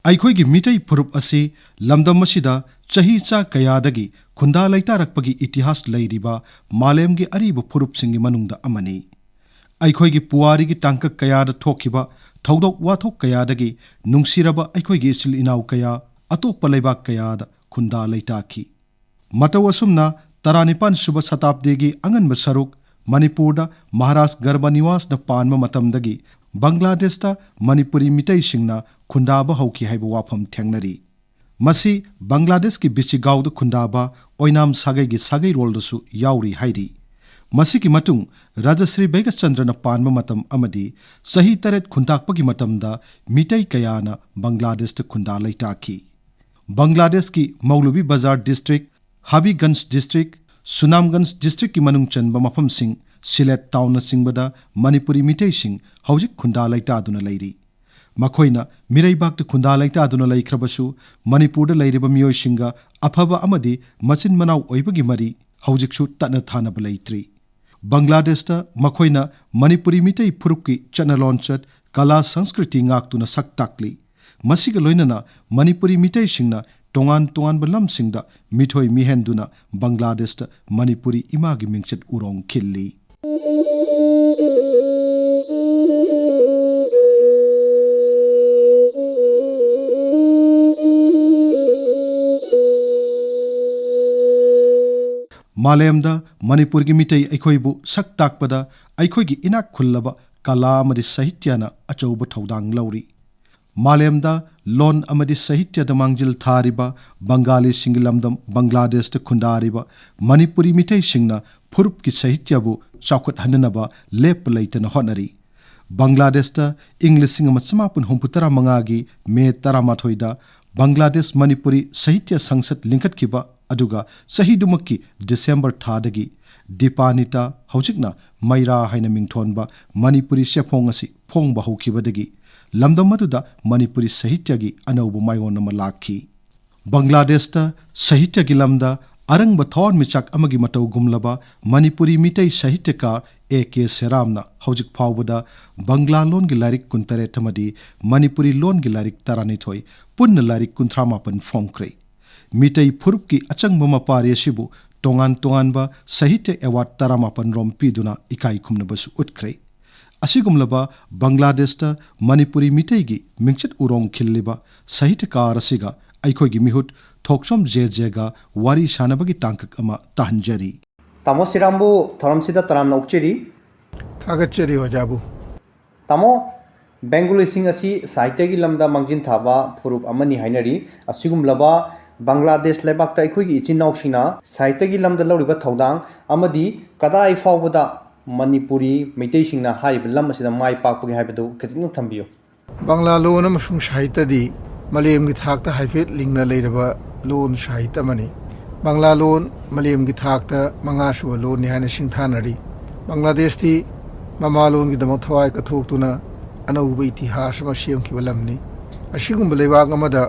Eikhoi gi mitai phurup asi lamdam asida chahi cha kayadagi khunda laitarakpagi itihas leiriba malemgi ariba phurup singi manungda amani. Eikhoi gi puari gi tangkak kayada thokiba thodok wathok kayadagi nungsiraba eikhoi gi Echil enao kaya atokpa leibak kayada khunda laitaki. Mataw asumna 19 suba satabdigi anganba saruk Manipurda Maharaj Garba Niwas na panma matamdagi Bangladesh ta Manipuri mitai singna khundaba hauki haiba wafam thengnari. Masi Bangladesh ki bichigaw da khundaba oinam sagai gi sagai rol da su yauri hairi. Masi ki matung Rajasri Begachandra na panma matam amadi sahi taret khundakpa gi matam da mitai kayana Bangladesh ta khunda laitaki. Bangladesh ki Maulubi Bazar district, Habiganj district, Sunamganj district ki manung chanba mafam sing Silet town na singbada Manipuri mitai sing haujik khunda laita aduna leiri. Makhoina Miraibak tu khunda laita aduna laikrabasu Manipur da leiriba miyoi singa aphaba amadi masin manau oibagi mari haujiksu tatna thanaba leitri. Bangladesh ta makhoina Manipuri mitai phurukki chanalonchat kala sanskriti ngaktuna saktakli. Masiga loinana Manipuri mitai singna tongan balam singda mithoi mihenduna Bangladesh ta Manipuri imagi mingchat urong khilli. Malayamda Manipur gi mitai eikhoi bu sak takpada eikhoi gi inak khullaba kala amadi sahityana achauba thodang lauri. Malayamda lon amadi sahitya da mangjil thariba Bengali singilamdam Bangladesh ta khundariba Manipuri mitai singna phurup ki sahitya bu chawkhat hananaba lep leitana honari. Bangladesh ta English singama samapun humputara mangagi me taramathoida Bangladesh Manipuri sahitya sangsat lingkat kiba aduga sahidumakki December thadagi Dipanita haujikna Maira haina mingthonba Manipuri sefong asi phongba hokibadagi lamdam maduda Manipuri sahityagi anaubu mayon nama lakhi. Bangladesh ta sahityagi lamda arangba thon michak amagi matau gumlaba Manipuri mitai sahityaka A.K. Seramna haujik phawbada Bangla lon gi larik kuntare tamadi Manipuri lon gi larik taranithoi punna larik kuntramapan phongkre. Mitai phurupki achangba mapari asibu tongan ba sahitya award taramapan rom piduna ikai khumnabasu utkre. Asigumlaba Bangladesh ta Manipuri mitai gi mingchat urong khilliba sahityakar asiga Eikhoi gi mihut Thokchom jega wari shanabagi tangkak ama tahanjari. Tamo sirambu thoramsida taram naukchiri thagachari wajabu. Tamo Bengali sing asi sahitya gi lamda mangjin thaba phurup amani hainari asigumlaba Bangladesh lebakta Eikhoi gi ichin naushina sahitya gi lamda lawriba thodang amadi kadai fawbada Manipuri mitai singna haiba lam asida mai pakpagi haibadu kajing thambiyo. Bangla lon amasung sahitya di Malem gi thakta haifet lingna leiraba lon sahitya mani. Bangla lon Malem gi thakta mangasu lon ni haina singthanari. Bangladesh ti mama lon gi damo thawai ka thoktuna anauba itihas ma semkiba lamni. Asigumba leibak amada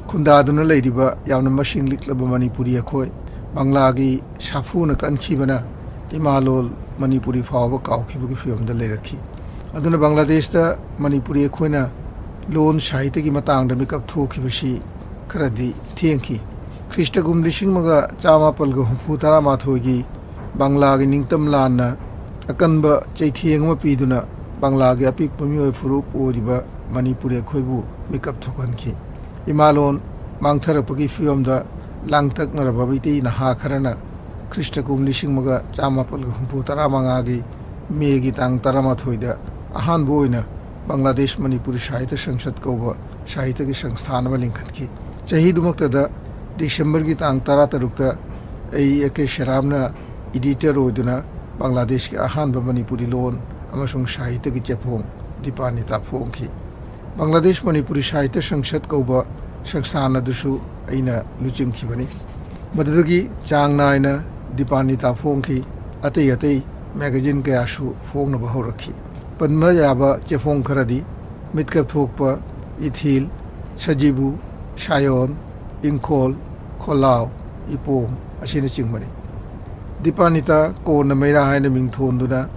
khundaduna leiriba yamna masing liklaba Manipuri Eikhoi Bangla gi safuna kankhibana imalol Manipuri fawba kawkhibagi fiomda leirakhi. Aduna Bangladesh ta Manipuri Eikhoina lon sahitya gi matangda mikap thokibasi kharadi thengki. Krista gum lising maga chama palga humpu tara mathoi gi Bangla gi ningtam lanna akanba chaitheng ma piduna Bangla gi apik pamioi furup oriba Manipuri Eikhoibu mikap thokanki. Imalon mangtharapagi fiomda langtak narababiti na ha kharana Krista gum lising maga chama palga humpu tara mangagi megi tang taramathoida ahan boina Bangladesh Manipuri Sahitya Sangsad Kauba Sahitya ki Sangsthana lingkhatki. Chahi dumaktada December ki tang tara tarukta A.K. Seramna editor oiduna Bangladesh ki ahanba Manipuri lon amasung Sahitya ki chepong Dipanita phongki. Bangladesh Manipuri Sahitya Sangsad Kauba Sangsthana dusu aina luchingkhibani. Madudagi chang naina Dipanita phongki atei magazine kayasu phongnaba haurakhi. Panma yaba chefong kharadi mitkap thokpa Echil, Sajibu, Sayon, Imphal, Kholao, Ipom asina chingmani. Dipanita ko na Maira haina mingthonduna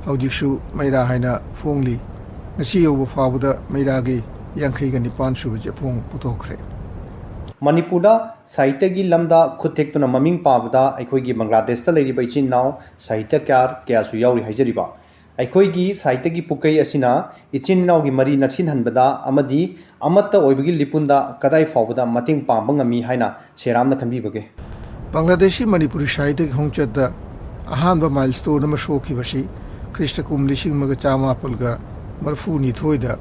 haujiksu Maira haina phongli. Ngasi yobu fawda Maira gi ꯌꯥꯡꯈꯩꯒ ꯅꯤꯄꯥꯟ ꯁꯨꯕ ꯆꯦꯐꯣꯡ ꯄꯨꯊꯣꯛꯈ꯭ꯔꯦ꯫ ꯃꯅꯤꯄꯨꯔꯗ ꯁꯥꯍꯤꯇ꯭ꯌꯒꯤ ꯂꯝꯗ ꯈꯨꯠꯊꯦꯛꯇꯨꯅ ꯃꯃꯤꯡ ꯄꯥꯕꯗ ꯑꯩꯈꯣꯏꯒꯤ ꯕꯪꯒ꯭ꯂꯥꯗꯦꯁꯇ ꯂꯩꯔꯤꯕ ꯏꯆꯤꯟ ꯏꯅꯥꯎ ꯁꯥꯍꯤꯇ꯭ꯌꯀꯥꯔ ꯀꯌꯥꯁꯨ ꯌꯥꯎꯔꯤ ꯍꯥꯏꯖꯔꯤꯕ ꯑꯩꯈꯣꯏꯒꯤ ꯁꯥꯍꯤꯇ꯭ꯌꯒꯤ ꯄꯨꯛꯀꯩ ꯑꯁꯤꯅ ꯏꯆꯤꯟ ꯏꯅꯥꯎꯒꯤ ꯃꯔꯤ ꯅꯛꯁꯤꯟꯍꯟꯕꯗ ꯑꯃꯗꯤ ꯑꯃꯠꯇ ꯑꯣꯏꯕꯒꯤ ꯂꯤꯄꯨꯟꯗ ꯀꯗꯥꯏ ꯐꯥꯎꯕꯗ ꯃꯇꯦꯡ ꯄꯥꯡꯕ ꯉꯝꯃꯤ ꯍꯥꯏꯅ ꯁꯦꯔꯥꯝꯅ ꯈꯟꯕꯤꯕꯒꯦ? ꯕꯪꯒ꯭ꯂꯥꯗꯦꯁꯤ ꯃꯅꯤꯄꯨꯔꯤ ꯁꯥꯍꯤꯇ꯭ꯌꯒꯤ ꯈꯣꯡꯆꯠꯇ ꯑꯍꯥꯟꯕ ꯃꯥꯏꯜꯁ꯭ꯇꯣꯟ ꯑꯃ ꯁꯣꯛꯈꯤꯕꯁꯤ ꯈ꯭ꯔꯤꯁꯇ ꯀꯨꯝ 1994ꯗ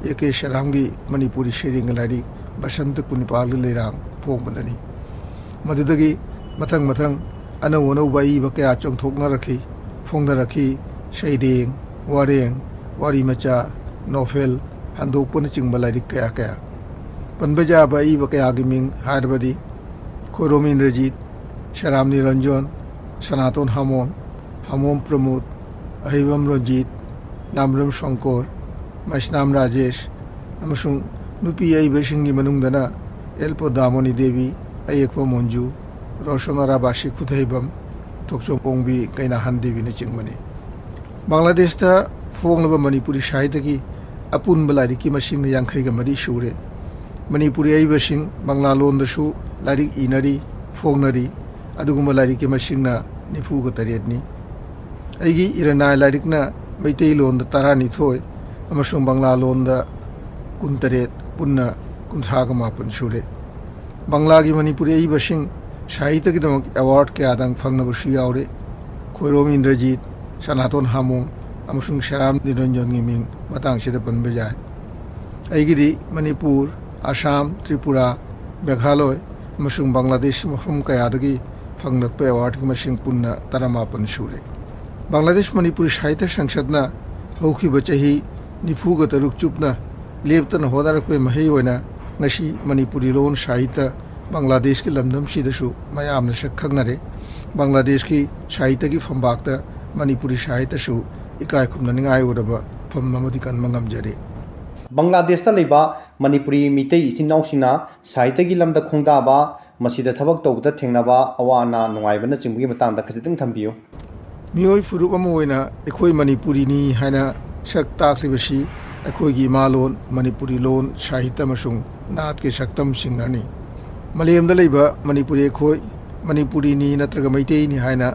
A.K. ꯁꯦꯔꯥꯝꯒꯤ ꯃꯅꯤꯄꯨꯔꯤ ꯁꯩꯔꯦꯡꯒ ꯂꯥꯏꯔꯤꯛ ꯕꯁꯟꯇ ꯀꯨꯟꯅꯤꯄꯥꯜꯒꯤ ꯂꯩꯔꯥꯡ ꯐꯣꯡꯕꯗꯅꯤ꯫ ꯃꯗꯨꯗꯒꯤ ꯃꯊꯪ ꯑꯅꯧ ꯑꯅꯧꯕ ꯑꯏꯕ ꯀꯌꯥ ꯆꯣꯡꯊꯣꯛꯅꯔꯛꯈꯤ, ꯐꯣꯡꯅꯔꯛꯈꯤ꯫ ꯁꯩꯔꯦꯡ, ꯋꯥꯔꯦꯡ, ꯋꯥꯔꯤ ꯃꯆꯥ, ꯅꯣꯚꯦꯜ, ꯍꯟꯗꯣꯛꯄꯅꯆꯤꯡꯕ ꯂꯥꯏꯔꯤꯛ ꯀꯌꯥ ꯄꯟꯕ ꯌꯥꯕ ꯑꯏꯕ ꯀꯌꯥꯒꯤ ꯃꯤꯡ ꯍꯥꯏꯔꯕꯗꯤ ꯖꯣꯒꯦꯟꯗ꯭ꯔꯖꯤꯠ, ꯁꯦꯔꯥꯝ ꯅꯤꯔꯟꯖꯟ, ꯁꯅꯥꯇꯣꯟ ꯍꯥꯃꯣꯝ, ꯍꯥꯃꯣꯝ ꯄ꯭ꯔꯃꯣꯗ, ꯑꯍꯩꯕꯝ ꯔꯟꯖꯤꯠ, ꯅꯥꯝꯔꯝ ꯁꯪꯀꯣꯔ, ꯃꯩꯁꯅꯥꯝ ꯔꯥꯖꯦꯁ ꯑꯃꯁꯨꯡ ꯅꯨꯄꯤ ꯑꯏꯕꯁꯤꯡꯒꯤ ꯃꯅꯨꯡꯗꯅ ꯑꯦꯜꯄꯣꯗꯥꯃꯣꯅꯤ ꯗꯦꯕꯤ, ꯑꯌꯦꯛꯄ ꯃꯣꯟꯖꯨ, ꯔꯣꯁꯅꯥꯔꯥꯕꯥꯁꯤ ꯈꯨꯊꯩꯕꯝ, ꯊꯣꯛꯆꯣꯝ ꯄꯣꯡꯕꯤ ꯀꯩꯅꯥꯍꯟ ꯗꯦꯕꯤꯅꯆꯤꯡꯕꯅꯤ꯫ ꯕꯪꯒ꯭ꯂꯥꯗꯦꯁꯇ ꯐꯣꯡꯂꯕ ꯃꯅꯤꯄꯨꯔꯤ ꯁꯥꯍꯤꯇ꯭ꯌꯒꯤ ꯑꯄꯨꯟꯕ ꯂꯥꯏꯔꯤꯛꯀꯤ ꯃꯁꯤꯡꯅ 52 ꯁꯨꯔꯦ꯫ ꯃꯅꯤꯄꯨꯔꯤ ꯑꯏꯕꯁꯤꯡ ꯕꯪꯒ꯭ꯂꯥ ꯂꯣꯟꯗꯁꯨ ꯂꯥꯏꯔꯤꯛ ꯏꯅꯔꯤ, ꯐꯣꯡꯅꯔꯤ꯫ ꯑꯗꯨꯒꯨꯝꯕ ꯂꯥꯏꯔꯤꯛꯀꯤ ꯃꯁꯤꯡꯅ 98ꯅꯤ꯫ ꯑꯩꯒꯤ ꯏꯔꯅꯥꯏ ꯂꯥꯏꯔꯤꯛꯅ ꯃꯩꯇꯩꯂꯣꯟꯗ 12 ꯑꯃꯁꯨꯡ ꯕꯪꯒ꯭ꯂꯥ ꯂꯣꯟꯗ 18, ꯄꯨꯟꯅ 38 ꯁꯨꯔꯦ꯫ ꯕꯪꯒ꯭ꯂꯥꯒꯤ ꯃꯅꯤꯄꯨꯔꯤ ꯑꯏꯕꯁꯤꯡ ꯁꯥꯍꯤꯇ꯭ꯌꯒꯤꯗꯃꯛ ꯑꯦꯋꯥꯔꯗ ꯀꯌꯥꯗꯪ ꯐꯪꯅꯕꯁꯨ ꯌꯥꯎꯔꯦ꯫ ꯖꯣꯒꯦꯟꯗ꯭ꯔꯖꯤꯠ, ꯁꯅꯥꯇꯣꯟ ꯍꯥꯃꯣꯝ ꯑꯃꯁꯨꯡ ꯁꯦꯔꯥꯝ ꯅꯤꯔꯟꯖꯟꯒꯤ ꯃꯤꯡ ꯃꯇꯥꯡꯁꯤꯗ ꯄꯟꯕ ꯌꯥꯏ꯫ ꯑꯩꯒꯤꯗꯤ ꯃꯅꯤꯄꯨꯔ, ꯑꯁꯥꯝ, ꯇ꯭ꯔꯤꯄꯨꯔꯥ, ꯃꯦꯘꯥꯂꯣꯏ ꯑꯃꯁꯨꯡ ꯕꯪꯒ꯭ꯂꯥꯗꯦꯁ ꯃꯐꯝ ꯀꯌꯥꯗꯒꯤ ꯐꯪꯂꯛꯄ ꯑꯦꯋꯥꯔꯗꯀꯤ ꯃꯁꯤꯡ ꯄꯨꯟꯅ 17 ꯁꯨꯔꯦ꯫ ꯕꯪꯒ꯭ꯂꯥꯗꯦꯁ ꯃꯅꯤꯄꯨꯔꯤ ꯁꯥꯍꯤꯇ꯭य ꯁꯪꯁꯠꯅ ꯍꯧꯈꯤꯕ ꯆꯍꯤ 93 ꯆꯨꯞꯅ ꯂꯦꯞꯇꯅ ꯍꯣꯠꯅꯔꯛꯄꯒꯤ ꯃꯍꯩ ꯑꯣꯏꯅ ꯉꯁꯤ ꯃꯅꯤꯄꯨꯔꯤ ꯂꯣꯟ ꯁꯥꯍꯤꯇ꯭य ꯕꯪꯒ꯭ꯂꯥꯗꯦꯁꯀꯤ ꯂꯝꯗꯝꯁꯤꯗꯁꯨ ꯃꯌꯥꯝꯅ ꯁꯛ ꯈꯪꯅꯔꯦ꯫ ꯕꯪꯒ꯭ꯂꯥꯗꯦꯁꯀꯤ ꯁꯥꯍꯤꯇ꯭ꯌꯒꯤ ꯐꯝꯕꯥꯛꯇ ꯃꯅꯤꯄꯨꯔꯤ ꯁꯥꯍꯤꯇ꯭ꯌꯁꯨ ꯏꯀꯥꯏ ꯈꯨꯝꯅꯅꯤꯡꯉꯥꯏ ꯑꯣꯏꯔꯕ ꯐꯝ ꯑꯃꯗꯤ ꯀꯟꯕ ꯉꯝꯖꯔꯦ꯫ ꯕꯪꯒ꯭ꯂꯥꯗꯦꯁꯇ ꯂꯩꯕ ꯃꯅꯤꯄꯨꯔꯤ ꯃꯤꯇꯩ ꯏꯆꯤꯟ ꯏꯅꯥꯎꯁꯤꯡꯅ ꯁꯥꯍꯤꯇ꯭ꯌꯒꯤ ꯂꯝꯗ ꯈꯣꯡꯗꯥꯕ, ꯃꯁꯤꯗ ꯊꯕꯛ ꯇꯧꯕꯗ ꯊꯦꯡꯅꯕ ꯑꯋꯥ ꯑꯅꯥ ꯅꯨꯡꯉꯥꯏꯕꯅꯆꯤꯡꯕꯒꯤ ꯃꯇꯥꯡꯗ ꯈꯖꯤꯛꯇꯪ ꯊꯝꯕꯤꯌꯨ꯫ ꯃꯤꯑꯣꯏ ꯐꯨꯔꯨꯞ ꯑꯃ ꯑꯣꯏꯅ ꯑꯩꯈꯣꯏ ꯃꯅꯤꯄꯨꯔꯤꯅꯤ ꯍꯥꯏꯅ ꯁꯛ ꯇꯥꯛꯂꯤꯕꯁꯤ ꯑꯩꯈꯣꯏꯒꯤ ꯏꯃꯥꯂꯣꯟ ꯃꯅꯤꯄꯨꯔꯤ ꯂꯣꯟ ꯁꯥꯍꯤꯇ꯭ಯ ꯑꯃꯁꯨꯡ ꯅꯥꯠꯀꯤ ꯁꯛꯇꯝꯁꯤꯡꯅꯅꯤ꯫ ꯃꯥꯂꯦꯝꯗ ꯂꯩꯕ ꯃꯅꯤꯄꯨꯔꯤ ꯑꯩꯈꯣꯏ ꯃꯅꯤꯄꯨꯔꯤꯅꯤ ꯅꯠꯇ꯭ꯔꯒ ꯃꯩꯇꯩꯅꯤ ꯍꯥꯏꯅ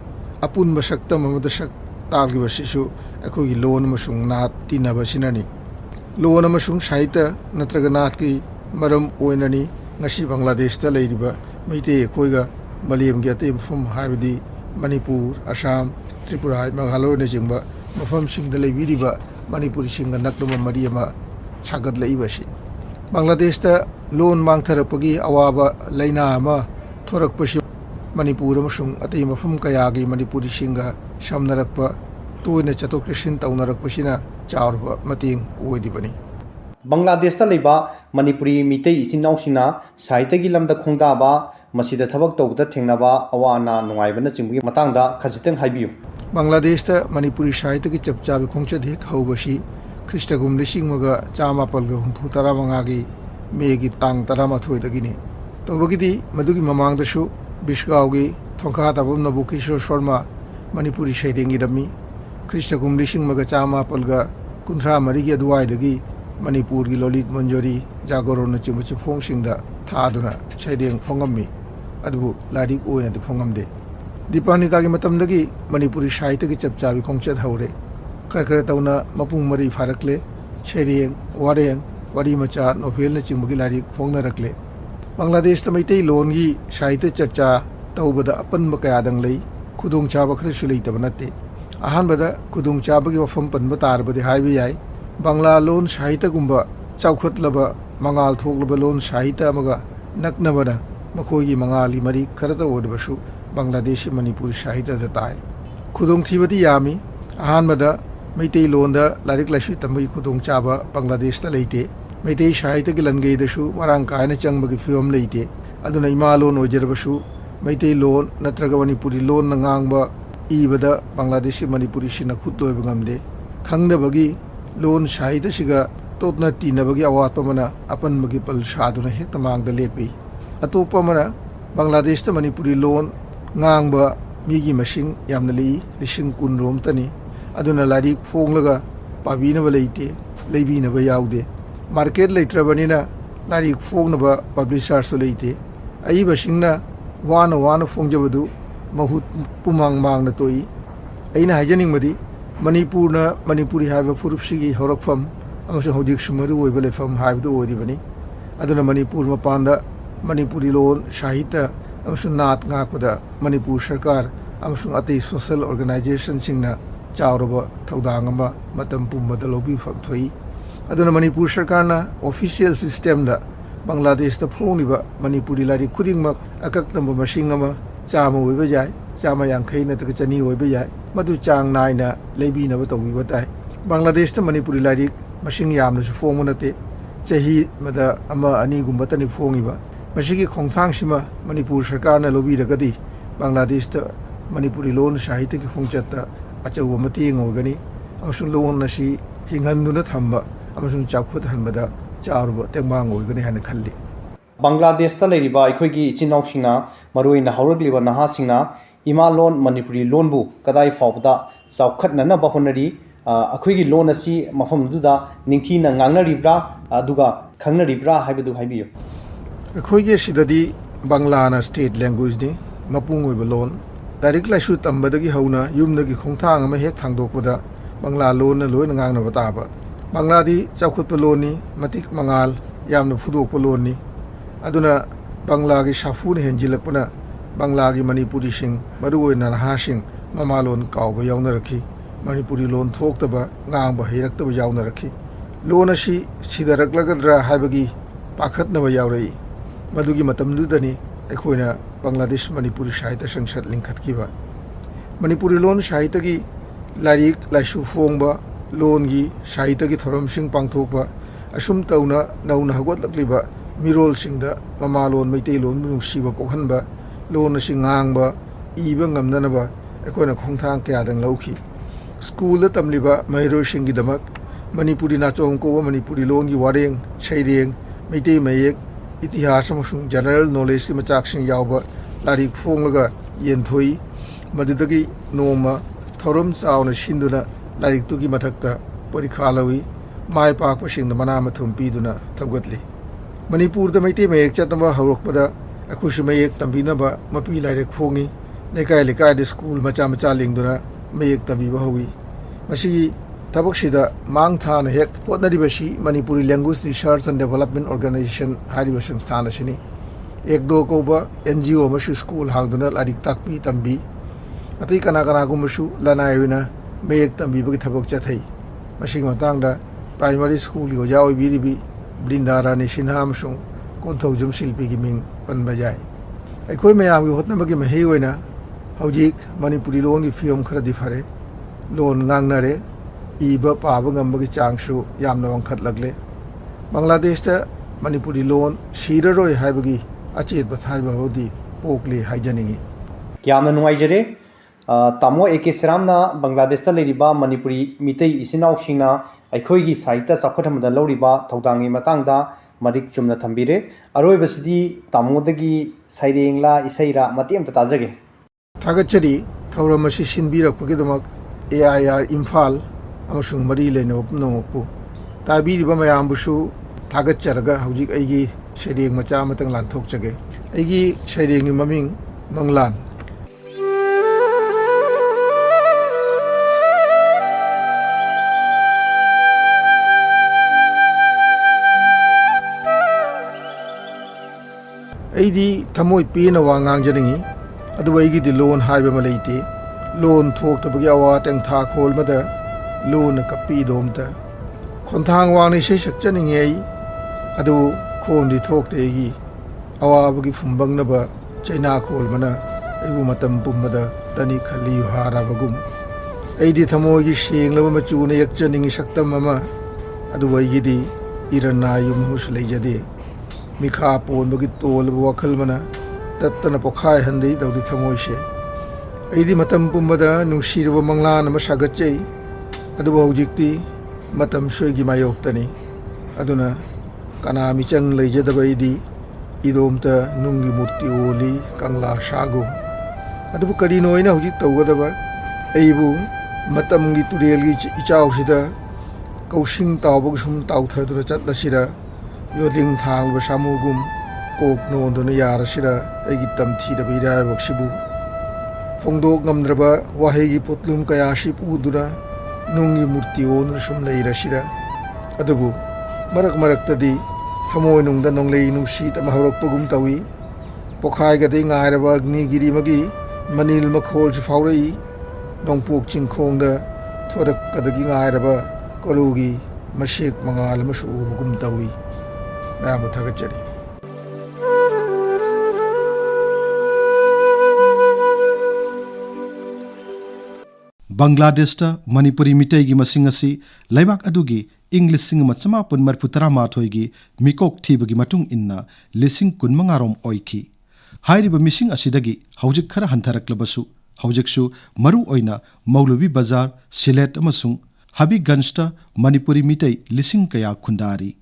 ꯑꯄꯨꯟꯕ ꯁꯛꯇꯝ ꯑꯃꯗ ꯁꯛ ꯇꯥꯛꯂꯤꯕꯁꯤꯁꯨ ꯑꯩꯈꯣꯏꯒꯤ ꯂꯣꯟ ꯑꯃꯁꯨꯡ ꯅꯥꯠ ꯇꯤꯟꯅꯕꯁꯤꯅꯅꯤ꯫ ꯂꯣꯟ ꯑꯃꯁꯨꯡ ꯁꯥꯍꯤꯇ꯭য ꯅꯠꯇ꯭ꯔꯒ ꯅꯥꯠꯀꯤ ꯃꯔꯝ ꯑꯣꯏꯅꯅꯤ ꯉꯁꯤ ꯕꯪꯒ꯭ꯂꯥꯗꯦꯁꯇ ꯂꯩꯔꯤꯕ ꯃꯩꯇꯩ ꯑꯩꯈꯣꯏꯒ ꯃꯥꯂꯦꯝꯒꯤ ꯑꯇꯩ ꯃꯐꯝ ꯍꯥꯏꯕꯗꯤ ꯃꯅꯤꯄꯨꯔ, ꯑꯁꯥꯝ, ꯇ꯭ꯔꯤꯄꯨꯔꯥ, ꯃꯦꯘꯥꯂꯣꯏꯅꯆꯤꯡꯕ ꯃꯐꯝꯁꯤꯡꯗ ꯂꯩꯕꯤꯔꯤꯕ ꯃꯅꯤꯄꯨꯔꯤꯁꯤꯡꯒ ꯅꯛꯂꯕ ꯃꯔꯤ ꯑꯃ ꯁꯥꯒꯠꯂꯛꯏꯕꯁꯤ꯫ ꯕꯪꯒ꯭ꯂꯥꯗꯦꯁꯇ ꯂꯣꯟ ꯃꯥꯡꯊꯔꯛꯄꯒꯤ ꯑꯋꯥꯕ ꯂꯩꯅꯥ ꯑꯃ ꯊꯣꯔꯛꯄꯁꯤ ꯃꯅꯤꯄꯨꯔ ꯑꯃꯁꯨꯡ ꯑꯇꯩ ꯃꯐꯝ ꯀꯌꯥꯒꯤ ꯃꯅꯤꯄꯨꯔꯤꯁꯤꯡꯒ ꯁꯝꯅꯔꯛꯄ, ꯇꯣꯏꯅ ꯆꯠꯊꯣꯛ ꯆꯠꯁꯤꯟ ꯇꯧꯅꯔꯛꯄꯁꯤꯅ ꯆꯥꯎꯔꯕ ꯃꯇꯦꯡ ꯑꯣꯏꯔꯤꯕꯅꯤ꯫ ꯕꯪꯒ꯭ꯂꯥꯗꯦꯁꯇ ꯂꯩꯕ ꯃꯅꯤꯄꯨꯔꯤ ꯃꯤꯇꯩ ꯏꯆꯤꯟ ꯏꯅꯥꯎꯁꯤꯡꯅ ꯁꯥꯍꯤꯇ꯭ꯌꯒꯤ ꯂꯝꯗ ꯈꯣꯡꯗꯥꯕ, ꯃꯁꯤꯗ ꯊꯕꯛ ꯇꯧꯕꯗ ꯊꯦꯡꯅꯕ ꯑꯋꯥ ꯑꯅꯥ ꯅꯨꯡꯉꯥꯏꯕꯅꯆꯤꯡꯕꯒꯤ ꯃꯇꯥꯡꯗ ꯈꯖꯤꯛꯇꯪ ꯍꯥꯏꯕꯤꯌꯨ꯫ ꯕꯪꯒ꯭ꯂꯥꯗꯦꯁꯇ ꯃꯅꯤꯄꯨꯔꯤ ꯁꯥꯍꯤꯇ꯭ꯌꯒꯤ ꯆꯞ ꯆꯥꯕꯤ ꯈꯣꯡꯆꯠ ꯍꯦꯛ ꯍꯧꯕꯁꯤ ꯈ꯭ꯔꯤꯁꯇꯒꯨꯝ 1965ꯒꯤ ꯃꯦꯒꯤ ꯇꯥꯡ 18ꯗꯒꯤꯅꯤ꯫ ꯇꯧꯕꯒꯤꯗꯤ ꯃꯗꯨꯒꯤ ꯃꯃꯥꯡꯗꯁꯨ ꯕꯤꯁꯒꯥꯎꯒꯤ ꯊꯣꯡꯈꯥꯇꯥꯕꯝ ꯅꯕꯣꯀꯤꯁꯣꯔ ꯁꯣꯔꯃ ꯃꯅꯤꯄꯨꯔꯤ ꯁꯩꯔꯦꯡ ꯏꯔꯝꯃꯤ꯫ ꯈ꯭ꯔꯤꯁꯇꯒꯨꯝ 1953ꯒꯤ ꯑꯗꯨꯋꯥꯏꯗꯒꯤ ꯃꯅꯤꯄꯨꯔꯒꯤ ꯂꯣꯂꯤꯠ ꯃꯟꯖꯣꯔꯤ, ꯖꯥꯒꯣꯔꯣꯟꯅꯆꯤꯡꯕ ꯆꯤꯐꯣꯡꯁꯤꯡꯗ ꯊꯥꯗꯨꯅ ꯁꯩꯔꯦꯡ ꯐꯣꯡꯉꯝꯃꯤ, ꯑꯗꯨꯕꯨ ꯂꯥꯏꯔꯤꯛ ꯑꯣꯏꯅꯗꯤ ꯐꯣꯡꯉꯝꯗꯦ꯫ ꯗꯤꯄꯥꯅꯤꯇꯥꯒꯤ ꯃꯇꯝꯗꯒꯤ ꯃꯅꯤꯄꯨꯔꯤ ꯁꯥꯍꯤꯇ꯭ꯌꯒꯤ ꯆꯞ ꯆꯥꯕꯤ ꯈꯣꯡꯆꯠ ꯍꯧꯔꯦ꯫ ꯈꯔ ꯇꯧꯅ ꯃꯄꯨꯡ ꯃꯔꯩ ꯐꯥꯔꯛꯂꯦ꯫ ꯁꯩꯔꯦꯡ, ꯋꯥꯔꯦꯡ, ꯋꯥꯔꯤ ꯃꯆꯥ, ꯅꯣꯚꯦꯜꯅꯆꯤꯡꯕꯒꯤ ꯂꯥꯏꯔꯤꯛ ꯐꯣꯡꯅꯔꯛꯂꯦ꯫ ꯕꯪꯒ꯭ꯂꯥꯗꯦꯁꯇ ꯃꯩꯇꯩꯂꯣꯟꯒꯤ ꯁꯥꯍꯤꯇ꯭ಯ ꯆꯔꯆꯥ ꯇꯧꯕꯗ ꯑꯄꯟꯕ ꯀꯌꯥꯗꯪ ꯂꯩ, ꯈꯨꯗꯣꯡꯆꯥꯕ ꯈꯔꯁꯨ ꯂꯩꯇꯕ ꯅꯠꯇꯦ꯫ ꯑꯍꯥꯟꯕꯗ ꯈꯨꯗꯣꯡꯆꯥꯕꯒꯤ ꯋꯥꯐꯝ ꯄꯟꯕ ꯇꯥꯔꯕꯗꯤ ꯍꯥꯏꯕ ꯌꯥꯏ, ꯕꯪꯒ꯭ꯂꯥ ꯂꯣꯟ ꯁꯥꯍꯤꯇ꯭ꯌꯒꯨꯝꯕ ꯆꯥꯎꯈꯠꯂꯕ ꯃꯉꯥꯜ ꯊꯣꯛꯂꯕ ꯂꯣꯟ ꯁꯥꯍꯤꯇ꯭য ꯑꯃꯒ ꯅꯛꯅꯕꯅ ꯃꯈꯣꯏꯒꯤ ꯃꯉꯥꯜꯒꯤ ꯃꯔꯤ ꯈꯔꯇ ꯑꯣꯏꯔꯕꯁꯨ ꯕꯪꯒ꯭ꯂꯥꯗꯦꯁꯤ ꯃꯅꯤꯄꯨꯔꯤ ꯁꯥꯍꯤꯇ꯭ꯌꯗ ꯇꯥꯏ꯫ ꯈꯨꯗꯣꯡꯊꯤꯕꯗꯤ ꯌꯥꯝꯃꯤ꯫ ꯑꯍꯥꯟꯕꯗ ꯃꯩꯇꯩꯂꯣꯟꯗ ꯂꯥꯏꯔꯤꯛ ꯂꯥꯏꯁꯨ ꯇꯝꯕꯒꯤ ꯈꯨꯗꯣꯡꯆꯥꯕ ꯕꯪꯒ꯭ꯂꯥꯗꯦꯁꯇ ꯂꯩꯇꯦ꯫ ꯃꯩꯇꯩ ꯁꯥꯍꯤꯇ꯭ꯌꯒꯤ ꯂꯟꯒꯩꯗꯁꯨ ꯃꯔꯥꯡ ꯀꯥꯏꯅ ꯆꯪꯕꯒꯤ ꯐꯤꯚꯝ ꯂꯩꯇꯦ꯫ ꯑꯗꯨꯅ ꯏꯃꯥꯂꯣꯟ ꯑꯣꯏꯖꯔꯕꯁꯨ ꯃꯩꯇꯩꯂꯣꯟ ꯅꯠꯇ꯭ꯔꯒ ꯃꯅꯤꯄꯨꯔꯤ ꯂꯣꯟꯅ ꯉꯥꯡꯕ ꯏꯕꯗ ꯕꯪꯒ꯭ꯂꯥꯗꯦꯁꯤ ꯃꯅꯤꯄꯨꯔꯤꯁꯤꯡꯅ ꯈꯨꯠ ꯂꯣꯏꯕ ꯉꯝꯗꯦ꯫ ꯈꯪꯗꯕꯒꯤ ꯂꯣꯟ ꯁꯥꯍꯤꯇ꯭ꯌꯁꯤꯒ ꯇꯣꯠꯅ ꯇꯤꯟꯅꯕꯒꯤ ꯑꯋꯥꯠꯄ ꯑꯃꯅ ꯑꯄꯟꯕꯒꯤ ꯄꯜ ꯁꯥꯗꯨꯅ ꯍꯦꯛꯇ ꯃꯥꯡꯗ ꯂꯦꯞꯄꯤ꯫ ꯑꯇꯣꯞꯄ ꯑꯃꯅ ꯕꯪꯒ꯭ꯂꯥꯗꯦꯁꯇ ꯃꯅꯤꯄꯨꯔꯤ ꯂꯣꯟ ꯉꯥꯡꯕ ꯃꯤꯒꯤ ꯃꯁꯤꯡ ꯌꯥꯝꯅ ꯂꯩ, 10,000 ꯔꯣꯝꯇꯅꯤ꯫ ꯑꯗꯨꯅ ꯂꯥꯏꯔꯤꯛ ꯐꯣꯡꯂꯒ ꯄꯥꯕꯤꯅꯕ ꯂꯩꯇꯦ, ꯂꯩꯕꯤꯅꯕ ꯌꯥꯎꯗꯦ꯫ मार्केट लेत्रबनिना लाइक फोंगनबा पब्लिशर्स लेते अईबसिंगना वाना वाना फोंजबदु महुत पुमांग मांगना तोई अइना हाइजनिंगमदि मणिपुरना मणिपुरी हाइबा फुरुपसिगी हौरकफम अमसुं हौजिक सुमरु ओइबा लेफम हाइबदु ओइरिबनि अदुना मणिपुर मपानदा मणिपुरी लोन साहित्य अमसुं नात ngaakpada मणिपुर सरकार अमसुं अतै सोशल ऑर्गेनाइजेशन सिंगना चावरबा थौदांग अमा मतम पुमदा लौबिफम थोई अदुना मणिपुर सरकारना ऑफिशियल सिस्टम दा बांग्लादेश दा फोंगिबा मणिपुरी लाइरिक खुदिंगमक अकक्तंबा मसिंग अमा चामा ओइबा जाय चामा यांखै नत्रग चनी ओइबा जाय मदु चांग नाइना लेबिनबा तौबिबा ताय बांग्लादेश दा मणिपुरी लाइरिक मसिंग यामनसु फोंग नते चही मदा अमा अनि गुम्बा तनि फोंगिबा मसिगी खोंथांगसिमा मणिपुर सरकारना लोबिरगदि बांग्लादेश दा मणिपुरी लोन साहित्य की खोंचत्ता अचौबा मतेंग ओगनी अमसुं लोन असी हिंगन्दुना थंबा अमसुं चाखुत हनबदा चारबा तेंबांग ओगनी हाना खल्ली बांग्लादेश ता लेरिबा अखोइगी इचिनौसिंगना मरुइना हौरगलिबा नहासिंगना इमा लोन मणिपुरी लोनबु कदाई फावबदा चावखतननबा होनरी अखोइगी लोन असी मफमदुदा निंगथीना ngangnaribra aduga khangnaribra haibadu haibiyo अखोइगे सिददी बांग्लाना स्टेट लैंग्वेज नि मपुंग ओइबा लोन डायरेक्ट लाइसु तंबदगी हौना युमदगी खोंथांग अमा हेक थांदोकपदा बांग्ला लोन लोइन ngangnaba ताबा बांग्लादी चाखुतपा लोननि मतिक मंगाल यामना फुदोकपा लोननि अदुना बांग्लागी साफुन हेंजिलकपना बांग्लागी मणिपुरी सिंग मरुओइना नहासिंग ममालोन कावबा यावनरखी मणिपुरी लोन थोक्तबा ngang हेरक्तबा यावनरखी लोन असी सिदरकलगद्रा हाइबगी पाखतनबा यावरई मदुगी मतमदुदनी अखोइना बांग्लादेश मणिपुरी साहित्य संसद लिंखतकीबा मणिपुरी लोन साहित्य की लाइरिक लाइसु फोंगबा लोन की साहित्य की थोरमसिंग पांगथोकबा असुम तौना नौना हगोतलकलिबा मिरोलसिंगदा ममालोन मैतेलोन नुसिबा पोखनबा लोन असि ngang इबा ngamnanaba अखोइना खोंथांग कयादंग लौखी स्कूल तमलिबा महिरोसिंगी दमक मणिपुरी नाचोंग कोबा मणिपुरी लोन की वारेंग छैरेंग मैते मयेक इतिहास अमसुंग जनरल नॉलेज की मचाकसिंग यावबा लारिक फोंगलगा येनथोई मदुदगी नोमा थौरम चावना सिंदुना लारिक तुगी मथक्ता परीक्षा लवी माय पाकपसिंग मना मथुम पीदुना थगतली मणिपुर द मैते मयेक चतमा हौरकपदा अखुसु मयेक तंबिनबा मपी लाइरेक फोंगी लेकाय लेकाय द स्कूल मचा मचा लिंगदुना मयेक तंबिबा हवी मसिगी थबकसिदा मांग थान हेक पोतनरिबसी Manipuri language research and development organisation हारिबा संस्थान असिनी एक दो कोबा एनजीओ मसु स्कूल हांगदुना लारिक ताकपी तंबी अतई कना कना गुमसु लनायविना मयेक तंबीबगी थबक चथै मसिग मतांगदा प्राइमरी स्कूल की ओजा ओइबिरिबी बृंदारानी सिन्हा अमसुं कोंथौजुम शिल्पी की मिंग पनबा जाय अखोइ मयामगी होतनबगी महेइ ओइना हौजिक मणिपुरी लोन की फियम खरदि फरे लोन ngangnare इबा पाबा ngambagi चांगसु यामना वंखतलगले बांग्लादेश ता मणिपुरी लोन सिररोय हाइबगी अचेत बथाइबा होदी पोकले हाइजनिंगी यामना नुवाइजरे तामो एके सेरामना बांग्लादेश ता लेरिबा मणिपुरी मितै इसिनाउसिंगना अखोइगी साहित्य चाखोथमदा लौरिबा थौदांगी मतांगदा मरिक चुमना थंबिरे अरोइबसिदी तामोदगी साइरेंगला इसैरा मतेमता ताजगे थागचरी थौरमसी सिनबिरकपगिदमक AIR इम्फाल अमसुंग मरी लेनो पुनमपु ताबीरिबा मयामबुसु थागचरगा हौजिक अइगी सैरेंग मचा मतंग लानथोकचगे अइगी सैरेंगी ममिंग मंगलान अइदी थमोइ पेना वा ngangjaniंगी अदुबा अइगी लोन हाइबा मलेइते लोन थोक्तबगी अवा तेंथा खोलमदा लोन कपी दोमता खोंथांग वांगनि से सक्चनिंगे अइ अदु खोंदि थोक्तेगी अवाबगी फुंबंगनबा चैना खोलमना अइबु मतम पुमदा तनि खल्ली हाराबगुम अइदी थमोगी सेंगलबा मचुने यक्चनिंगी सक्तम अमा अदु अइगिदी इरना युमहुस लेजदे मिखा पोनबगी तोलबा वखलमना तत्तना पोखाय हंदे दौदि थमोइसे अइदी मतम पुमदा नुसिरबा मंगलान अमा सागच्चै अदुबा हौजिक्ति मतम सोइगी मायोक्तनि अदुना कना मिचंग लेजदबा अइदी इदोमता नुंगी मूर्ति ओली कंगला सागु अदुबा करिनो ओइना हौजिक तौगदबा अइबु मतमगी तुरेलगी इचाउसिदा कौशिंग तावबगसुम ताउथदुर चटलसिरा योलिंग थांग सामुगुम कोक नोंदुन यारसिरा एगी तमथीदब इरायबक्सिबु फोंदोक ngमद्रबा वाहेगी पोतलुम कयासि पुदुना नोंगी मूर्ति ओन सुम लेरसिरा अदुबु मरक मरक्तदी थमोय नुंगदा नोंगलेई नुंसीत अमा हौरक्पगुम तवी पोखायगदे ngairaba अग्निगिरी मगी मनिल मखोल फाउरई नोंपोक चिंखोंगदा थोरक्कदगी ngairaba कोलुगी मशेक मंगाल मसु उबगुम तवी मैम थगचरी बांग्लादेश मणिपुरी मिटई मसिंग असी लैबाक अदुगी इंग लिसिंग मचमापुन मरफुतरा माथोगी मिकोक थीबगी मतुंग इन्ना लिसिंग कुनमंगारोम ओइखी हाइरिब मिसिंग असिदगी हौजिक खरा हंथरक्लबसु हौजिकसु मरु ओइना मौलवी बाजार सिलेट अमसुंग हबीगंजता मणिपुरी मिटई लिसिंग कया खुंदारी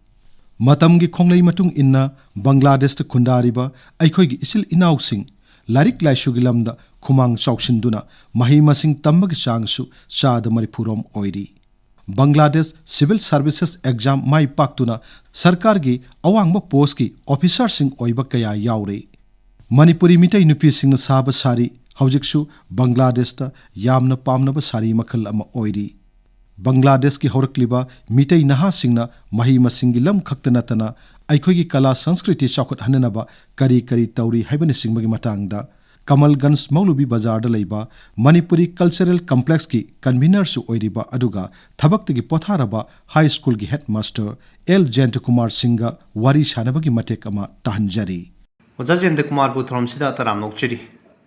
मतमगी खोंगलई मतुंग इन्ना बांग्लादेश खुंदारिबा ऐखोइगी इसिल इनाउसिंग लारिक लाइसुगी लमदा खुमांग चौसिंदुना मही मसिंग तंबगी चांगसु चाद मरिफुरोम ओइरी बांग्लादेश सिविल सर्विसेस एग्जाम माई पाक्तुना सरकार की अवांग पोस्ट की ऑफिसर सिंह ओइबा कया याउरे मणिपुरी मिटई नुपी सिंह साब सारी हौजिकसु बांग्लादेश यामना पामनब सारी मखल अमा ओइरी बांग्लादेश की हौरक्लिबा मिटई नहा सिंगना मही मसिंगी लम खक्त नतना ऐखोगी कला संस्कृति चौखट हननबा करी करी तौरी हैबनि सिंगमगी मतांगदा कमलगंज मौलवी बाजार लेबा मणिपुरी कल्चरल कम्प्लेक्स की कन्वीनर सु ओइरिबा अदुगा थबक्तगी पोथारबा हाई स्कूल की हेडमास्टर एल जयंत कुमार सिंह वारी सानबगी मटेक अमा ताहंजरी ओजा जयंत कुमार बुथरम सिदा तराम नोकचिरी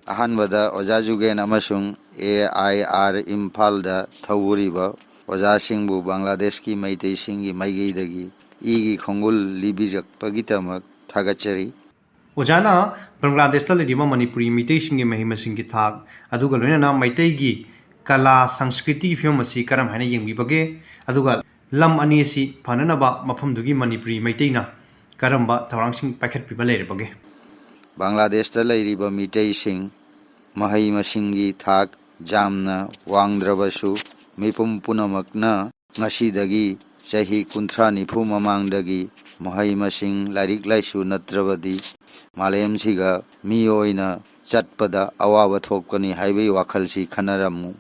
अहानबदा ओजा जुगेन अमसुंग AIR इम्फाल दा थौरिबा ओजा सिंहबु बांग्लादेश की मैतै सिंगी मैगैदगी इगी खोंगुल लिबिरक्पगी तमक थागचरी ओजाना बांग्लादेश लेरिबा मणिपुरी मिटई सिंगी महिमा सिंगी थाक अदुगा लोइना मैतई की कला संस्कृति की फिल्म असी करम हाइना येंबिबगे अदुगा लम अनि असि फननबा मफमदुगी मणिपुरी मैतईना करमबा थौरांगसिंग पाइखटपिबा लेरबगे बांग्लादेश लेरिबा मिटई सिंग महिमा सिंगी थाक जामना वांगद्रबसु मिपुम पुनमकना ngasi चाही कुंथ्रा निफु ममांगदगी महिमा सिंग लारिक लाइसु नत्रबदी मालेम सिगा मियोइना चटपदा अवाब थोकनी हाईवे वाखलसी खनरमु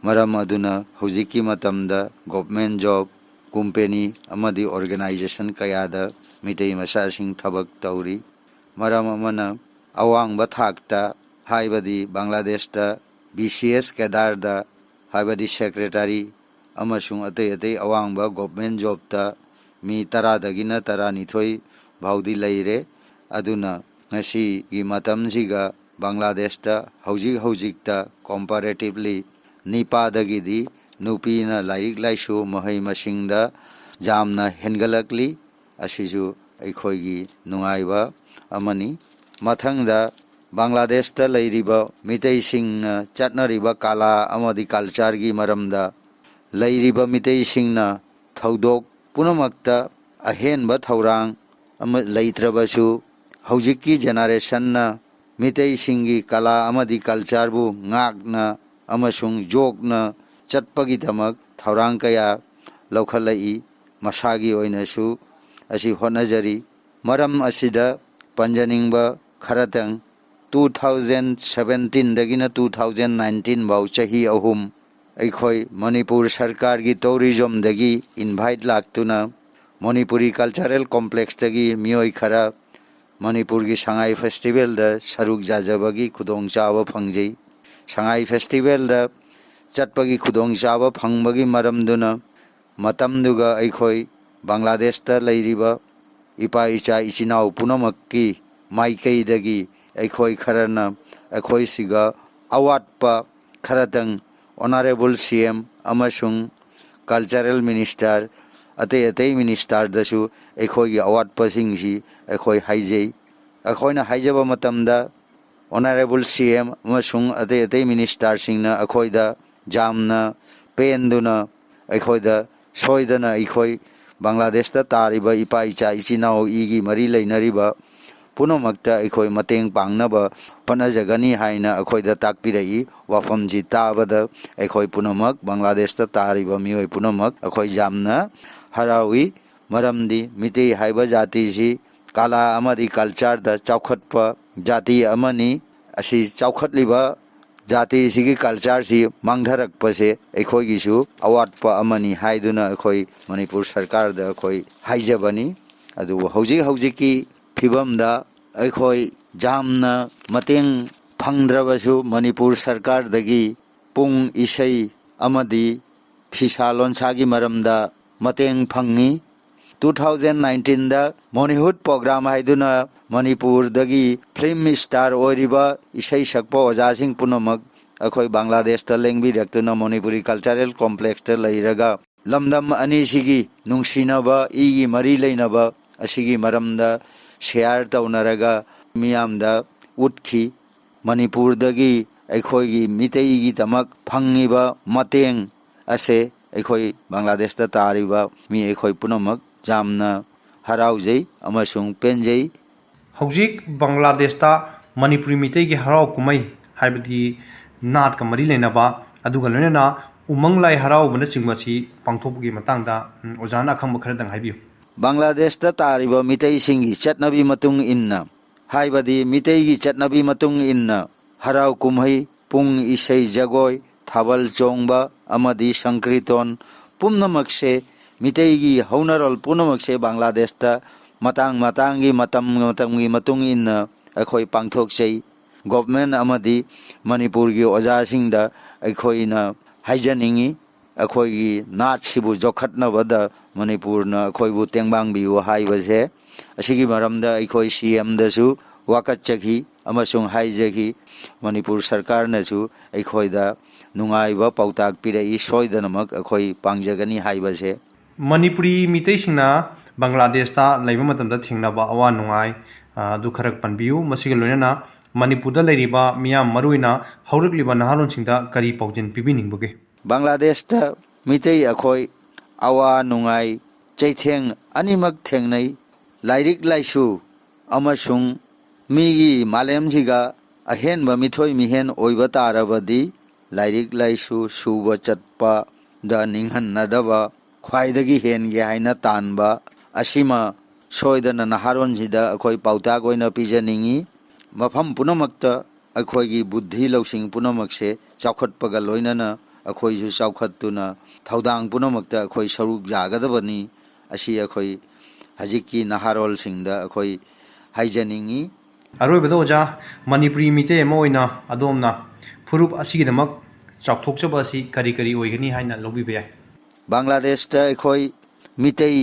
मरम अदुना हुजिकी मतमदा गवर्नमेंट जॉब कंपनी अमदी ऑर्गेनाइजेशन कयादा मिटई मसा सिंग थबक तौरी मरम अमना अवांग बथाकता हाईबदी बांग्लादेश ता BCS केदारदा हाईबदी सेक्रेटरी अमसुंग अतै अतै अवांगबा गवर्नमेंट जॉब ता मी तरादगिना तरानिथोई भाउदी लैरे अदुना ngasi gi matam siga Bangladesh ता हौजिक ता कंपैरेटिवली निपादगी दी नुपी ना लाइक लाइसु महै मसिंगदा जामना हेनगलकली असिजु ऐखोइगी नुंगाइबा अमनी मथंगदा बांग्लादेश ता लैरिबा मितै सिंगना चटनरिबा काला अमदी कल्चर गी मरमदा लैरिबा मितै सिंगना थौदोक पुनमक्ता अहेनबा थौरांग अम लैत्रबसु हौजिकी जनरेशन ना मितै सिंगी कला अमदी कल्चर बु ngakna अमसुंग जोगना चटपगी दमक थौरांग कया लौखलई मसागी ओइनसु असि होनजरी मरम असिदा पंजनिंगबा खरतंग 2017 दगिना 2019 बाउ चाही अहुम ऐखोई मणिपुर सरकार की टूरिज्म दगी इनवाइट लाक्तुना मणिपुरी कल्चरल कॉम्प्लेक्स दगी मियोई खरा मणिपुर की संगाई फेस्टिवल दा सरुक जाजबगी खुदोंग चावा फंगजै संगाई फेस्टिवल दा चटपगी खुदोंग चावा फंगबगी मरमदुना मतमदुगा ऐखोई बांग्लादेश ता लैरिबा इपा इचा इचिनाउ पुनमक्की माइकैदगी ऐखोई खरना ऐखोई सिगा अवाटपा खरतंग ऑनरेबल CM अमसुंग कल्चरल मिनिस्टर अतै अतै मिनिस्टर दसु ऐखोई अवाट पसिंगसी ऐखोई हाइजै ऐखोइना हाइजबा मतमदा ऑनरेबल CM अमसुंग अतै अतै मिनिस्टर सिंगना ऐखोइदा जामना पेंदुना ऐखोइदा सोइदना ऐखोई बांग्लादेश ता तारिबा इपा इचा इचिनाओ इगी मरी लैनरिबा पुनमक्ता अखोई मतेंग पांगनबा पनजगनी हाइना अखोइदा ताकपिरई वाफमजी ताबदा अखोई पुनमक बांग्लादेश तारिबा मियोय पुनमक अखोई जामना हरावी मरमदी मिते हाइबा जातिसी काला अमदी कल्चर द चौखटपा जाति अमनी असि चौखटलिबा जाति सिगी कल्चर सी मांगधरक पसे अखोई गिसु अवाटपा अमनी हाइदुना अखोई मणिपुर सरकार द अखोई हाइजबनी अदु हौजिक हौजिकी फिबमदा अखोई जामना मतेंग फंगद्रबसु मणिपुर सरकार दगी पुंग इसई अमदी फिसा लोनसागी मरमदा मतेंग फंगी 2019 दा मोनिहुड प्रोग्राम हाइदुना मणिपुर दगी फिल्म स्टार ओरिबा इसई सकपो ओजासिंग पुनमक अखोई बांग्लादेश ता लेंगबी रक्तुना मणिपुरी कल्चरल कॉम्प्लेक्स ता लैरगा लमदम अनिसिगी नुंगसिनबा इगी मरी लेनबा असिगी मरमदा शेयर तौनरगा मियामदा उठखी मणिपुर दगी अखोई मितेगी तमक फंगिबा मतेंग असे अखोई बांग्लादेश ता तारिबा मी अखोई पुनमक जामना हराउजै अमसुंग पेंजै हौजिक बांग्लादेश ता मणिपुरी मितै की हराउ कुमै हाइबदी नाट का मरी लेनबा अदुगा लोइना उमंग लाई हराउ बन सिंगमसी पांगथोपगी मतंगदा ओजाना खंब खरदंग हाइबियु बांग्लादेश ता तारिबा मितै सिंगी चटनबी मतुंग इन्ना हाइबदी मितै की चटनबी मतुंग इन्ना हराउ कुमै पुंग इसै जगोय थाबल चोंगबा अमदी संक्रितोन पुमनमक्से मितेगी हौनरल पुनमक्से बांग्लादेश ता मतंग मतंगी मतंगी मतुंग इन अखोई पांगथोकसै गवर्नमेंट अमदी मणिपुर की ओजासिंगदा अखोइना हाइजनिंगी अखोई नाट सिबु जोखटनबद मणिपुर न अखोइबु तेंबांगबिउ हाइबसे असिगी मरमदा अखोई सीएम दसु वाकचखी अमसुंग हाइजखी मणिपुर सरकार नसु अखोइदा नुंगाइबा पाउताक पिरई सोइदनमक अखोई पांगजगनी हाइबसे मणिपुरी मितैसिंगना बांग्लादेश ता लैबा मतमदा थेंगनाबा अवा नुंगाई दु खरक पनबियु मसिग लोइना मणिपुरदा लैरिबा मियाम मरुइना हौरकलिबा नहालोनसिंगदा करी पाउजिन पिबिनिंगबगे बांग्लादेश ता मितै अखोई अवा नुंगाई चैथेंग अनिमक थेंगनै लाइरिक लाइसु अमसुंग मिगी मालेमजिगा अहेनबा मिथोय मिहेन ओइबा तारबदी लाइरिक लाइसु सुबा चटपा दा निंगहन्नदबा ख्वाइदगी हेनगे हाइना तानबा असिमा सोइदना नहारोनजिदा अखोई पाउताक ओइना पिजनिंगी मफम पुनमक्ता अखोईगी बुद्धि लौसिंग पुनमक्से चौखटपगा लोइनना अखोईसु चौखटतुना थौदांग पुनमक्ता अखोई सरुक जागदबनी असि अखोई हजिकी नहारोल सिंगदा अखोई हाइजनिंगी अरोइबदा ओजा मणिपुरी मिते अमा ओइना अदोमना फुरुप असिगिदमक चौथोकचबा असि करी करी ओइगनी हाइना लौबिबा याय बांग्लादेश ता अखोई मितै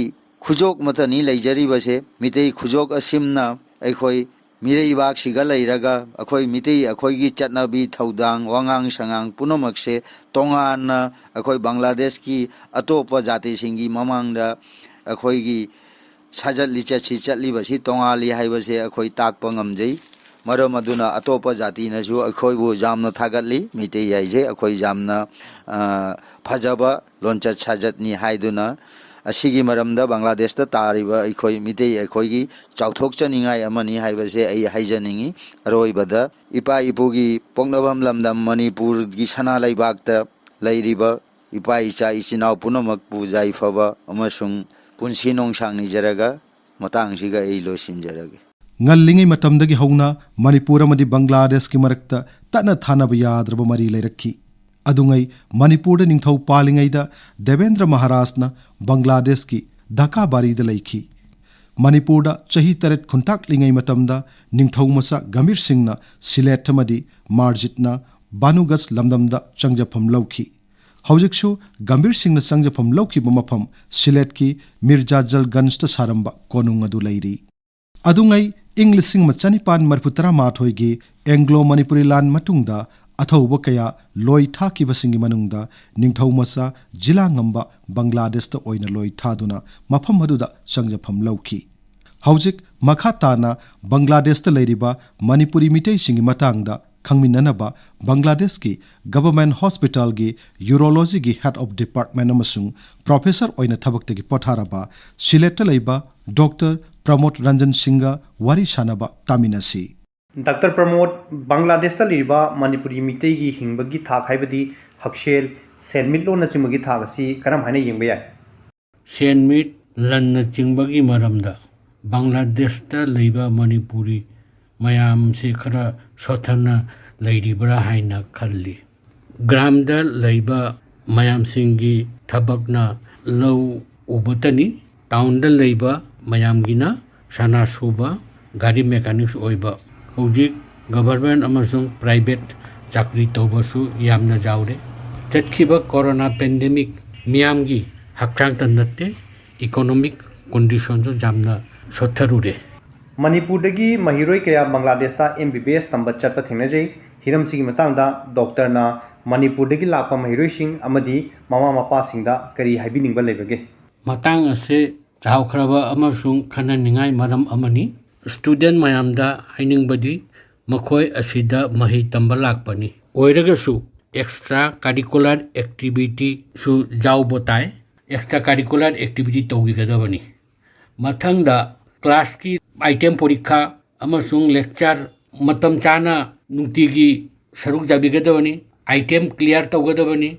खुजोक मतनी लैजरिबसे मितै खुजोक असिमना अखोई मिरैबाक सिगा लैरगा अखोई मितै अखोईगी चटनबी थौदांग वांगांग संगांग पुनमक्से तोंगाना अखोई बांग्लादेश की अतोप जाति सिंगी ममांगदा अखोईगी साजली चटसी चटलीबसी तोंगाली हाइबसे अखोई ताकपा ngamjai मरम अदुना अतोप जाति नसु अखोइबु जामना थागतली मितै याइजे अखोई जामना फजबा लोनचत साजतनी हाइदुना असिगी मरमदा बांग्लादेश ता तारिबा अखोई मितै अखोइगी चौथोकचनिंगाय अमनी हाइबसे अई हाइजनिंगी अरोइबदा इपा इपुगी पोंगनबम लमदम मणिपुर की सना लैबाकता लैरिबा इपा इचा इचिनाव पुनमक पुजाइफबा अमसुंग पुंसी नोंसांगनि जरगा मतांगसिगा अई लोसिनजरगे ngallingai matamdagi hauna manipur amadi bangladesh ki marakta tana thanaba yadraba mari leirakhi adungai manipur da ningthau palingai da devendra maharaj na bangladesh ki dhaka bari da leikhi manipur da chahi taret khuntak lingai matamda ningthau masa gamir singh na silet amadi marjit na banugas lamdam da changjapam lauki haujikshu gambir singh na changjapam lauki bamafam silet ki mirjajal ganj ta saramba konung adu leiri adungai इंग्लिशिंग मचनिपान मरपुतरा माथोइगी Anglo Manipuri लान मतुंगदा अथौब कया लोई थाकिबसिंगी मनुंगदा निंगथौ मसा जिला ngamba बांग्लादेश ता ओइना लोई थादुना मफम मदुदा संगजफम लौखी हौजिक मखा ताना बांग्लादेश ता लैरिबा मणिपुरी मितै सिंगी मतंगदा खंगमिननबा बांग्लादेश की गवर्नमेंट हॉस्पिटल की यूरोलॉजी की हेड ऑफ डिपार्टमेंट अमसुंग प्रोफेसर ओइना थबक्तगी पोथारबा सिलेट लैबा डॉक्टर प्रमोद रंजन सिंह वारी सानबा तामिनसी डॉक्टर प्रमोद बांग्लादेश लीबा मणिपुरी मितई की हिंबगी थाक हाइबदी हक्सेल सेनमिट लोन चिंबगी थाक असी करम हाइना यंग याय सेनमिट लन चिंबगी मरमदा बांग्लादेश लैबा मणिपुरी मयाम से खरा सोथना लैरिबरा हाइना खल्ली ग्रामदा लैबा मयाम सिंगी थबकना लौ उबतनी टाउनदा लैबा मयामगिना सना सुबा गाड़ी मैकेनिक्स ओइबा हौजिक गवर्नमेंट अमसुंग प्राइवेट चाकरी तौबसु यामना जाउरे चटखिबा कोरोना पेंडेमिक मियामगी हक्चांग नत्ते इकोनॉमिक कंडीशन जो जामना सोथरुरे मणिपुर की महिरोई कया बांग्लादेश MBBS तंब चट थेंगनजै हिरम सिंगी मतांगदा डॉक्टरना मणिपुर की लाप महिरोई सिंग अमदी ममा मपा सिंगदा करी हाइबिनिंग लेबगे मतंग असे चावखरबा अमसुंग खननिंगाई मरम अमनी स्टूडेंट मयामदा हाइनिंगबदी मखोय असिदा मही तंब लाकपनी ओइरगसु एक्स्ट्रा करिकुलर एक्टिविटी सु जाउबोताय एक्स्ट्रा करिकुलर एक्टिविटी तौगिगदबनी मथंगदा क्लास की आइटम परीक्षा अमसुंग लेक्चर मतम चाना नुंतिगी सरुक जाबिगदबनी आइटम क्लियर तौगदबनी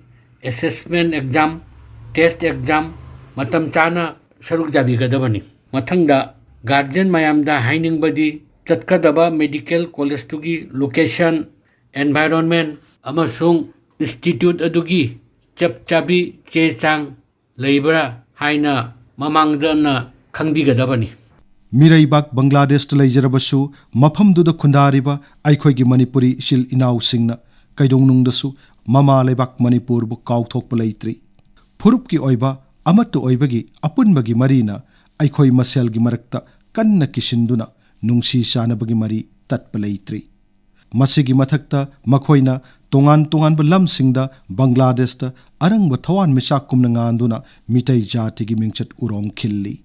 असेसमेंट एग्जाम टेस्ट एग्जाम मतम चाना सरुक जाबिगदबनी मथंगदा गार्जियन मयामदा हाइनिंगबदी चटकदबा मेडिकल कॉलेज तुगी लोकेशन एनवायरनमेंट अमसुंग इंस्टीट्यूट अदुगी चप चाबी चे चांग लेबरा हाइना ममांगदना खंगबिगदबनी मिरैबाक बांग्लादेश लैजरबसु मफमदुद खुंदारिबा ऐखोइगी मणिपुरी इसिल इनाउ सिंगना कैदोंनुंगदसु ममा लेबाक मणिपुर बु काउथोकप लैत्रि फुरुपकी ओइबा अमत्तु ओइबगी अपुनबगी मरीना ऐखोइ मसेलगी मरक्ता कन्न किसिंदुना नुंसी सानबगी मरी तत्प लैत्रि मसिगी मथक्ता मखोइना तोंगान तोंगानब लमसिंगदा बांग्लादेशता अरंगब थवान मिसाक कुमना nganदुना मितै जातिगी मिंगचत उरोंग खिल्ली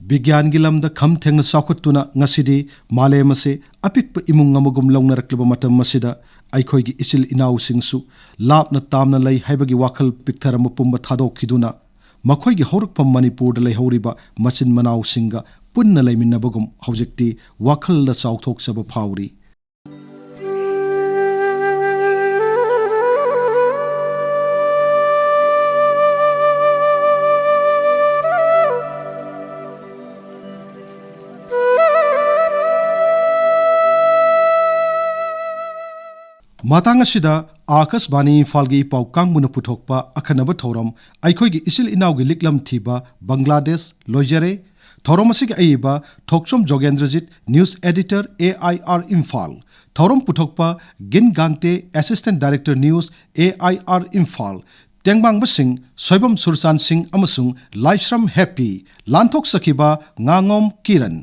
विज्ञान की लमद खम थेंग साखुत्तुना ngasiदी मालेमसे अपिक इमुंग अमगुम लौनरक्लबा मतम मसिदा ऐखोइगी इसिल इनाउ सिंगसु लापना तामना लै हाइबगी वाखल पिक्थरम पुंब थादोखिदुना मखोइगी हौरकफम मणिपुर लैहौरिबा मचिन मनाउ सिंगा पुन्ना लैमिन्नबगुम हौजिक्ति वाखलदा साउथोक्सबा फाउरी मतंग असिदा आकाशवाणी इम्फालगी पाउ कांगमुन पुथोकपा अखनब थौरम ऐखोइगी इसिल इनाउगी लिक्लम थीबा बांग्लादेश लोइजरे थौरम असिगी अइबा Thokchom Jogendrajit news editor AIR Imphal थौरम पुथोकपा Gin Gangte assistant director news AIR Imphal Tengbang Singh Soibam Sursan Singh अमसुंग लाइश्रम हैप्पी लांथोक सखिबा Ngangom Kiran